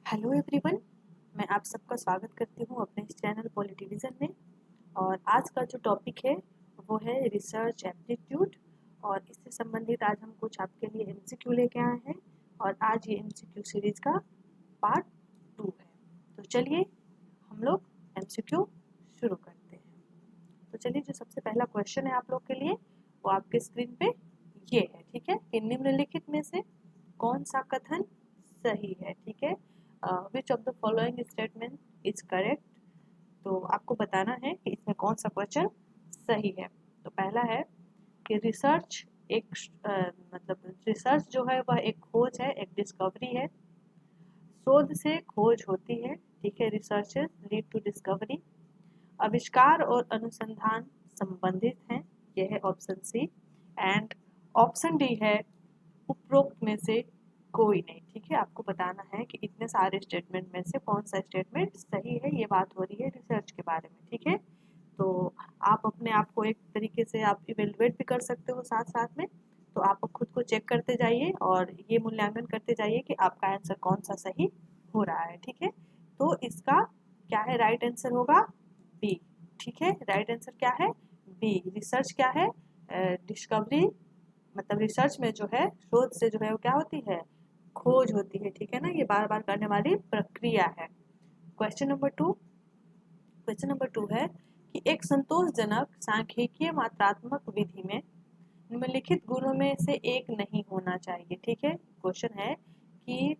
Hello everyone, मैं आप सबका स्वागत करती हूँ अपने इस चैनल पॉलिटिविजन में। और आज का जो टॉपिक है वो है रिसर्च एप्टीट्यूड। और इससे संबंधित आज हम कुछ आपके लिए एमसीक्यू लेके आए हैं और आज ये एमसीक्यू सीरीज का पार्ट 2 है। तो चलिए हम लोग एमसीक्यू शुरू करते हैं। तो चलिए, जो सबसे पहला क्वेश्चन है आप लोग के लिए वो आपके स्क्रीन पे ये है, ठीक है, कि निम्नलिखित में से कौन सा कथन सही है, ठीक है। Which of the following statement is correct. तो आपको बताना है कि इसमें कौन सा क्वेश्चन सही है। तो पहला है कि रिसर्च एक मतलब रिसर्च जो है वह एक खोज है, एक डिस्कवरी है। शोध से खोज होती है, ठीक है, रिसर्चेस लीड टू डिस्कवरी। आविष्कार और अनुसंधान संबंधित हैं, यह है option C. And option D है उपरोक्त में से कोई नहीं, ठीक है। आपको बताना है कि इतने सारे स्टेटमेंट में से कौन सा स्टेटमेंट सही है। ये बात हो रही है रिसर्च के बारे में, ठीक है। तो आप अपने आप को एक तरीके से आप इवेलुएट भी कर सकते हो साथ साथ में। तो आप खुद को चेक करते जाइए और ये मूल्यांकन करते जाइए कि आपका आंसर कौन सा सही हो रहा है, ठीक है। तो इसका क्या है, राइट आंसर होगा बी, ठीक है। राइट आंसर क्या है, बी। रिसर्च क्या है, डिस्कवरी, मतलब रिसर्च में जो है शोध से जो है वो क्या होती है, खोज होती है, ठीक है ना। ये बार बार करने वाली प्रक्रिया है। क्वेश्चन नंबर 2 है कि एक संतोषजनक सांख्यिकीय मात्रात्मक विधि में निम्नलिखित गुणों में से एक नहीं होना चाहिए, ठीक है। क्वेश्चन है कि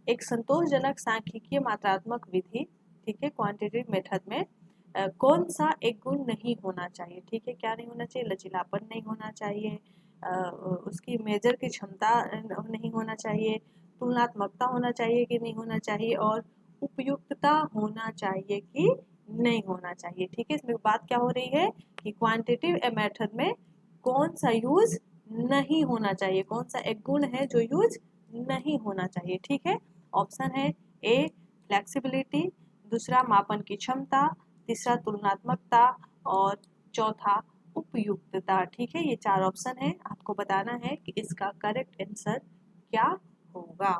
एक संतोषजनक सांख्यिकीय मात्रात्मक विधि, ठीक है, क्वांटिटेटिव मेथड में कौन सा एक गुण नहीं होना चाहिए, ठीक है। क्या नहीं होना चाहिए, लचीलापन नहीं होना चाहिए, उसकी मेजर की क्षमता नहीं होना चाहिए, तुलनात्मकता होना चाहिए कि नहीं होना चाहिए, और उपयुक्तता होना चाहिए कि नहीं होना चाहिए, ठीक है। इसमें बात क्या हो रही है कि क्वांटिटेटिव मेथड में कौन सा यूज नहीं होना चाहिए, कौन सा एक गुण है जो यूज नहीं होना चाहिए, ठीक है। ऑप्शन है ए फ्लेक्सिबिलिटी, दूसरा मापन की क्षमता, तीसरा तुलनात्मकता और चौथा उपयुक्तता, ठीक है। ये 4 ऑप्शन है, आपको बताना है कि इसका करेक्ट आंसर क्या होगा।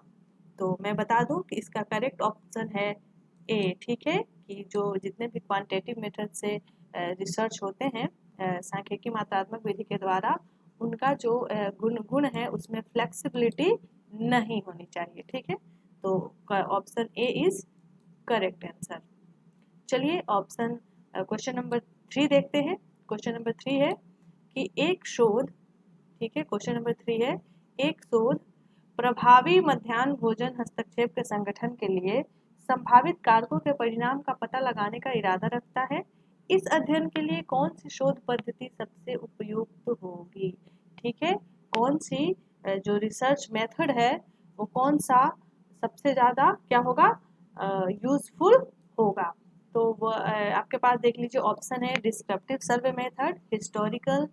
तो मैं बता दूं कि इसका करेक्ट ऑप्शन है ए, ठीक है, कि जो जितने भी क्वांटिटेटिव मेथड से रिसर्च होते हैं सांख्यिकी मात्रात्मक विधि के द्वारा, उनका जो गुण है उसमें फ्लेक्सिबिलिटी नहीं होनी चाहिए, ठीक है। तो option A is correct answer. चलिए क्वेश्चन नंबर 3 देखते हैं। क्वेश्चन नंबर 3 है कि एक शोध, ठीक है, क्वेश्चन नंबर 3 है एक शोध प्रभावी मध्याह्न भोजन हस्तक्षेप के संगठन के लिए संभावित कारकों के परिणाम का पता लगाने का इरादा रखता है। इस अध्ययन के लिए कौन सी शोध पद्धति सबसे उपयुक्त होगी, ठीक है। कौन सी जो रिसर्च मेथड है वो कौन सा सबसे ज्यादा क्या होगा, यूजफुल होगा। तो वो आपके पास देख लीजिए, ऑप्शन है descriptive survey method, historical,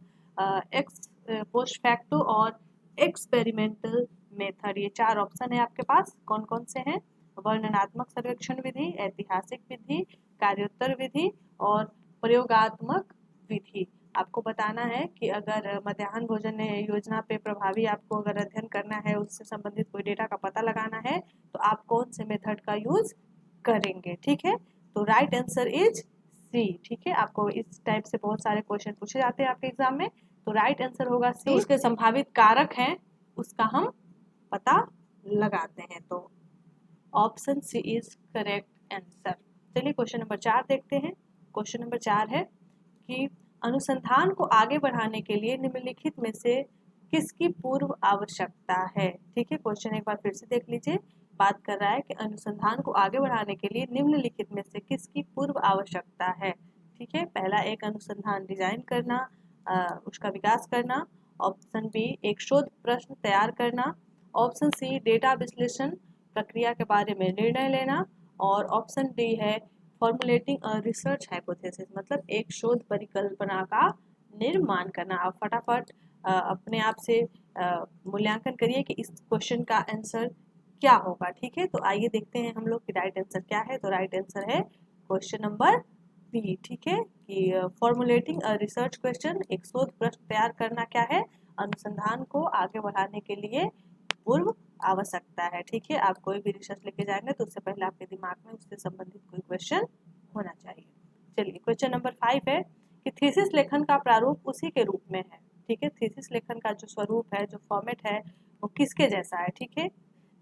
x post facto और एक्सपेरिमेंटल मेथड। ये 4 ऑप्शन है आपके पास। कौन कौन से हैं, वर्णनात्मक सर्वेक्षण विधि, ऐतिहासिक विधि, कार्योत्तर विधि और प्रयोगात्मक विधि। आपको बताना है कि अगर मध्याह्न भोजन योजना पे प्रभावी आपको अगर अध्ययन करना है, उससे संबंधित कोई डेटा का पता लगाना है, तो आप कौन से मेथड का यूज करेंगे, ठीक है। तो राइट आंसर इज सी, ठीक है। आपको इस टाइप से बहुत सारे क्वेश्चन पूछे जाते हैं आपके एग्जाम में। तो राइट आंसर होगा सी। तो उसके संभावित कारक हैं उसका हम पता लगाते हैं। तो option C is correct answer. चलिए क्वेश्चन नंबर 4 देखते हैं। क्वेश्चन नंबर 4 है कि अनुसंधान को आगे बढ़ाने के लिए निम्नलिखित में से किसकी पूर्व आवश्यकता है, ठीक है। क्वेश्चन एक बार फिर से देख लीजिए। बात कर रहा है कि अनुसंधान को आगे बढ़ाने के लिए निम्नलिखित में से किसकी पूर्व आवश्यकता है, ठीक है। पहला, एक अनुसंधान डिजाइन करना, उसका विकास करना। ऑप्शन बी, एक शोध प्रश्न तैयार करना। ऑप्शन सी, डेटा विश्लेषण प्रक्रिया के बारे में निर्णय लेना। और ऑप्शन डी है फॉर्मुलेटिंग रिसर्च हाइपोथेसिस, मतलब एक शोध परिकल्पना का निर्माण करना। आप फटाफट अपने आप से मूल्यांकन करिए कि इस क्वेश्चन का आंसर क्या होगा, ठीक है। तो आइए देखते हैं हम लोग कि राइट आंसर क्या है। तो राइट आंसर है क्वेश्चन नंबर बी, ठीक है, कि फॉर्मुलेटिंग रिसर्च क्वेश्चन, एक शोध प्रश्न तैयार करना क्या है, अनुसंधान को आगे बढ़ाने के लिए पूर्व आवश्यकता है। ठीक है, आप कोई भी रिसर्च लेके जाएंगे तो उससे पहले आपके दिमाग में उससे संबंधित कोई क्वेश्चन होना चाहिए। चलिए क्वेश्चन नंबर 5 है कि थीसिस लेखन का प्रारूप उसी के रूप में है। ठीक है, थीसिस लेखन का जो स्वरूप है, जो फॉर्मेट है, वो किसके जैसा है। ठीक है,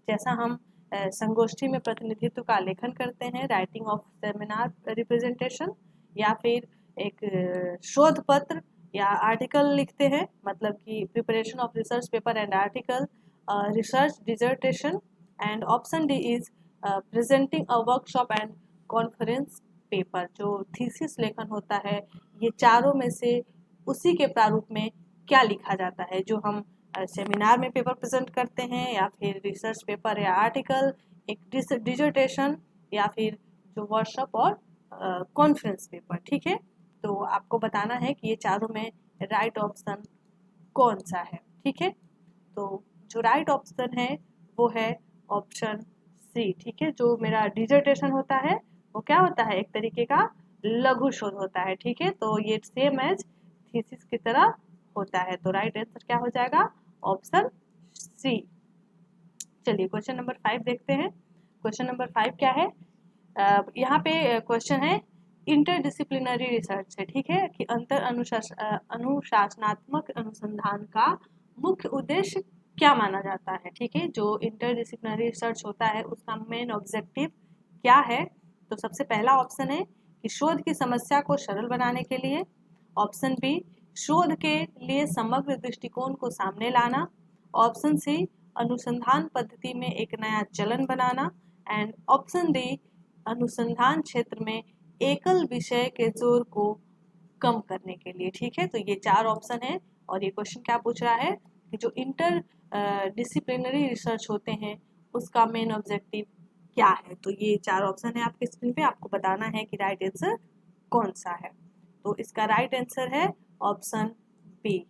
जैसा हम संगोष्ठी में प्रतिनिधित्व का लेखन करते हैं, राइटिंग ऑफ सेमिनार रिप्रेजेंटेशन, या फिर एक शोध पत्र या आर्टिकल लिखते हैं, मतलब कि preparation of research paper and article, research dissertation, and option D is presenting a workshop and conference paper. जो थीसिस लेखन होता है, ये चारों में से उसी के प्रारूप में क्या लिखा जाता है, जो हम सेमिनार में पेपर प्रेजेंट करते हैं, या फिर रिसर्च पेपर या आर्टिकल, एक डिजर्टेशन, या फिर जो वर्कशॉप और कॉन्फ्रेंस पेपर। ठीक है, तो आपको बताना है कि ये चारों में राइट ऑप्शन कौन सा है। ठीक है, तो जो राइट ऑप्शन है वो है ऑप्शन सी। ठीक है, जो मेरा डिजर्टेशन होता है वो क्या होता है, एक तरीके का लघु शोध होता है। ठीक है, तो ये सेम एज थीसिस की तरह होता है, तो राइट आंसर क्या हो जाएगा, ऑप्शन सी। चलिए क्वेश्चन नंबर 5 देखते हैं। क्वेश्चन नंबर 5 क्या है, यहाँ पे क्वेश्चन है इंटरडिसिप्लिनरी रिसर्च है। ठीक है, कि अंतर अनुशासनात्मक अनुसंधान का मुख्य उद्देश्य क्या माना जाता है। ठीक है, जो इंटरडिसिप्लिनरी रिसर्च होता है उसका मेन ऑब्जेक्टिव क्या है। तो सबसे पहला ऑप्शन है कि शोध की समस्या को सरल बनाने के लिए, ऑप्शन बी शोध के लिए समग्र दृष्टिकोण को सामने लाना, ऑप्शन सी अनुसंधान पद्धति में एक नया चलन बनाना, एंड ऑप्शन डी अनुसंधान क्षेत्र में एकल विषय के जोर को कम करने के लिए। ठीक है, तो ये 4 ऑप्शन है, और ये क्वेश्चन क्या पूछ रहा है कि जो इंटर डिसिप्लिनरी रिसर्च होते हैं उसका मेन ऑब्जेक्टिव क्या है। तो ये 4 ऑप्शन है आपके स्क्रीन पे, आपको बताना है कि राइट आंसर कौन सा है। तो इसका राइट आंसर है ऑप्शन बी,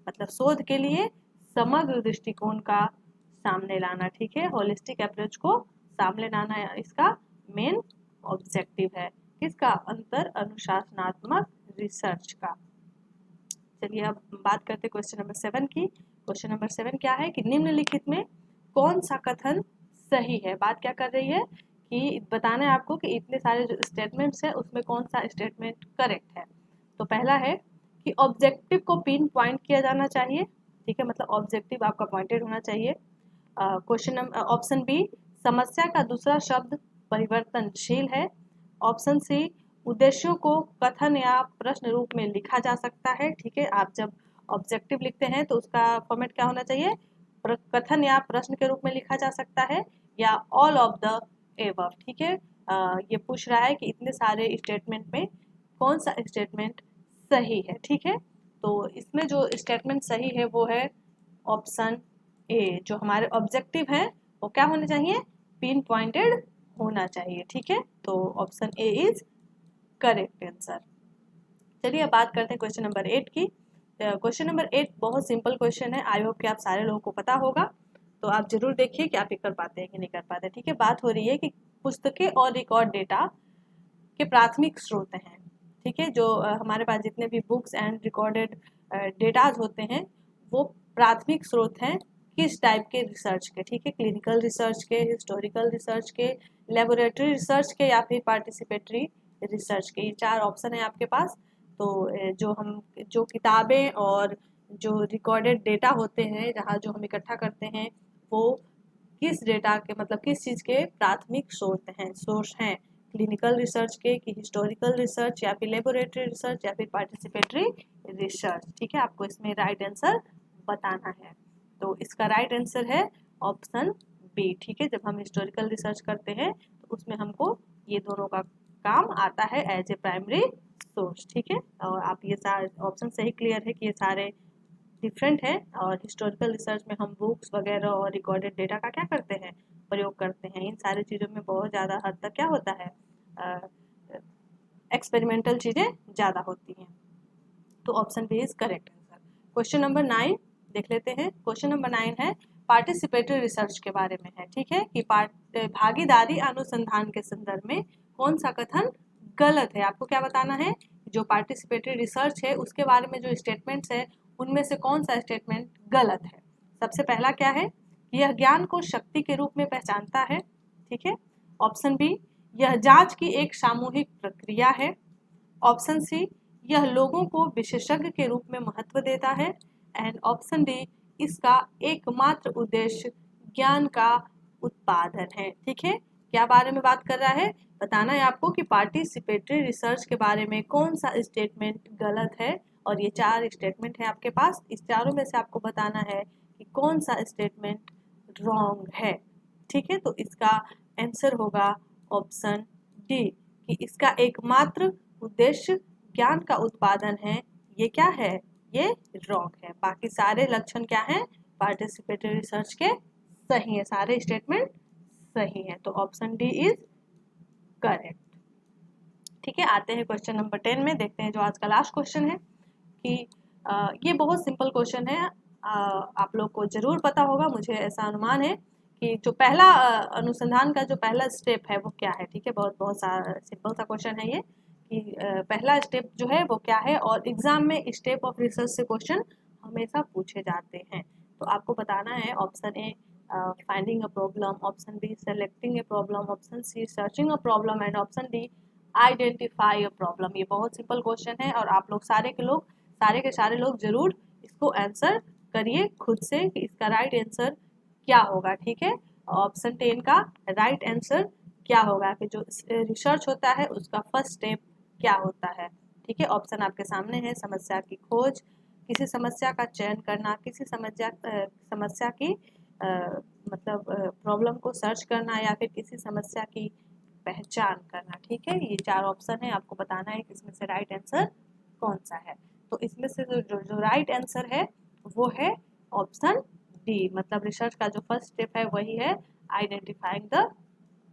मतलब शोध के लिए समग्र दृष्टिकोण का सामने लाना। ठीक है, होलिस्टिक अप्रोच को सामने लाना इसका मेन ऑब्जेक्टिव है, किसका, अंतर अनुशासनात्मक रिसर्च का। चलिए अब बात करते हैं क्वेश्चन नंबर 7 की। क्वेश्चन नंबर 7 क्या है कि निम्नलिखित में कौन सा कथन सही है। बात क्या कर रही है कि बताना है आपको कि इतने सारे जो स्टेटमेंट्स है उसमें कौन सा स्टेटमेंट करेक्ट है। तो पहला है कि ऑब्जेक्टिव को पिन पॉइंट किया जाना चाहिए। ठीक है, मतलब ऑब्जेक्टिव आपका पॉइंटेड होना चाहिए। क्वेश्चन नंबर ऑप्शन बी समस्या का दूसरा शब्द परिवर्तनशील है, ऑप्शन सी उद्देश्यों को कथन या प्रश्न रूप में लिखा जा सकता है। ठीक है, आप जब ऑब्जेक्टिव लिखते हैं तो उसका फॉर्मेट क्या होना चाहिए, कथन या प्रश्न के रूप में लिखा जा सकता है, या ऑल ऑफ द एबव। ठीक है, ये पूछ रहा है कि इतने सारे स्टेटमेंट में कौन सा स्टेटमेंट सही है। ठीक है, तो इसमें जो स्टेटमेंट सही है वो है ऑप्शन ए। जो हमारे ऑब्जेक्टिव है वो क्या होने चाहिए, पिन पॉइंटेड होना चाहिए। ठीक है, तो option A is correct answer. चलिए अब बात करते हैं क्वेश्चन नंबर 8 की। क्वेश्चन नंबर 8 बहुत सिंपल क्वेश्चन है, आई होप कि आप सारे लोगों को पता होगा, तो आप जरूर देखिए कि आप ये कर पाते हैं कि नहीं कर पाते। ठीक है, बात हो रही है कि पुस्तकें और रिकॉर्ड डेटा के प्राथमिक स्रोत हैं। ठीक है, जो हमारे पास जितने भी बुक्स एंड रिकॉर्डेड डेटाज होते हैं वो प्राथमिक स्रोत हैं किस टाइप के रिसर्च के। ठीक है, क्लिनिकल रिसर्च के, हिस्टोरिकल रिसर्च के, लेबोरेटरी रिसर्च के, या फिर पार्टिसिपेटरी रिसर्च के। ये 4 ऑप्शन है आपके पास। तो जो किताबें और जो रिकॉर्डेड डेटा होते हैं जहाँ जो हम इकट्ठा करते हैं वो किस डेटा के, मतलब किस चीज़ के प्राथमिक सोर्स हैं, क्लिनिकल रिसर्च के, कि हिस्टोरिकल रिसर्च, या फिर लेबोरेटरी रिसर्च, या फिर पार्टिसिपेटरी रिसर्च। ठीक है, आपको इसमें राइट आंसर बताना है। तो इसका राइट आंसर है ऑप्शन बी। ठीक है, जब हम हिस्टोरिकल रिसर्च करते हैं तो उसमें हमको ये दोनों का काम आता है एज ए प्राइमरी सोर्स। ठीक है, और आप ये सारे ऑप्शन से ही क्लियर है कि ये सारे डिफरेंट है, और हिस्टोरिकल रिसर्च में हम बुक्स वगैरह और रिकॉर्डेड डेटा का क्या करते हैं, प्रयोग करते हैं। इन सारी चीज़ों में बहुत ज़्यादा हद तक क्या होता है, एक्सपेरिमेंटल चीज़ें ज़्यादा होती हैं। तो option B is correct answer. Question number 9 देख लेते हैं। क्वेश्चन नंबर 9 है पार्टिसिपेटरी रिसर्च के बारे में है। ठीक है, कि भागीदारी अनुसंधान के संदर्भ में कौन सा कथन गलत है। आपको क्या बताना है, जो पार्टिसिपेटरी रिसर्च है उसके बारे में जो स्टेटमेंट्स है उनमें से कौन सा स्टेटमेंट गलत है। सबसे पहला क्या है यह ज्ञान को शक्ति के रूप में पहचानता है। ठीक है। ऑप्शन बी, यह जांच की एक सामूहिक प्रक्रिया है। ऑप्शन सी, यह लोगों को विशेषज्ञ के रूप में महत्व देता है। एंड ऑप्शन डी, इसका एकमात्र उद्देश्य ज्ञान का उत्पादन है। ठीक है। क्या बारे में बात कर रहा है, बताना है आपको कि पार्टिसिपेटरी रिसर्च के बारे में कौन सा स्टेटमेंट गलत है। और ये 4 स्टेटमेंट है आपके पास, इस चारों में से आपको बताना है कि कौन सा स्टेटमेंट रॉन्ग है। ठीक है। तो इसका आंसर होगा ऑप्शन डी, कि इसका एकमात्र उद्देश्य ज्ञान का उत्पादन है। ये क्या है, ये रॉन्ग है। बाकी सारे लक्षण क्या हैं, पार्टिसिपेटरी रिसर्च के सही है, सारे स्टेटमेंट सही है। तो ऑप्शन डी इज करेक्ट। ठीक है। आते हैं क्वेश्चन नंबर 10 में, देखते हैं जो आज का लास्ट क्वेश्चन है कि ये बहुत सिंपल क्वेश्चन है, आप लोग को जरूर पता होगा, मुझे ऐसा अनुमान है कि जो पहला अनुसंधान का जो पहला स्टेप है वो क्या है। ठीक है। बहुत सिंपल सा क्वेश्चन है ये कि पहला स्टेप जो है वो क्या है, और एग्जाम में स्टेप ऑफ रिसर्च से क्वेश्चन हमेशा पूछे जाते हैं। तो आपको बताना है option A finding a problem, option B selecting a problem, option C searching a problem and option D identify a problem. ये बहुत सिंपल क्वेश्चन है और आप लोग सारे के सारे लोग जरूर इसको आंसर करिए खुद से कि इसका राइट आंसर क्या होगा। ठीक है। ऑप्शन 10 का राइट आंसर क्या होगा, कि जो रिसर्च होता है उसका फर्स्ट स्टेप क्या होता है। ठीक है। ऑप्शन आपके सामने है, समस्या की खोज, किसी समस्या का चयन करना, किसी समस्या की मतलब प्रॉब्लम को सर्च करना, या फिर किसी समस्या की पहचान करना। ठीक है। ये 4 ऑप्शन है, आपको बताना है कि इसमें से राइट आंसर कौन सा है। तो इसमें से जो राइट आंसर है वो है ऑप्शन डी, मतलब रिसर्च का जो फर्स्ट स्टेप है वही है आइडेंटिफाइंग द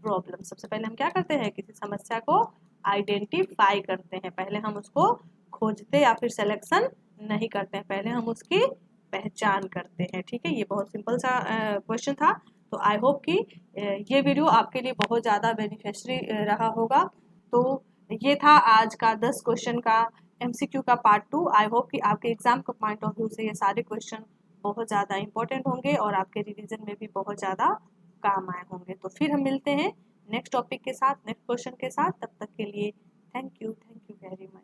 प्रॉब्लम। सबसे पहले हम क्या करते हैं, किसी समस्या को आइडेंटिफाई करते हैं, पहले हम उसको खोजते या फिर सिलेक्शन नहीं करते हैं, पहले हम उसकी पहचान करते हैं। ठीक है। ये बहुत सिंपल सा क्वेश्चन था। तो आई होप कि ये वीडियो आपके लिए बहुत ज़्यादा बेनिफिशियरी रहा होगा। तो ये था आज का 10 क्वेश्चन का MCQ का पार्ट 2। आई होप कि आपके एग्जाम के पॉइंट ऑफ व्यू से ये सारे क्वेश्चन बहुत ज़्यादा इंपॉर्टेंट होंगे और आपके रिवीजन में भी बहुत ज़्यादा काम आए होंगे। तो फिर हम मिलते हैं नेक्स्ट टॉपिक के साथ, नेक्स्ट क्वेश्चन के साथ। तब तक के लिए थैंक यू वेरी मच।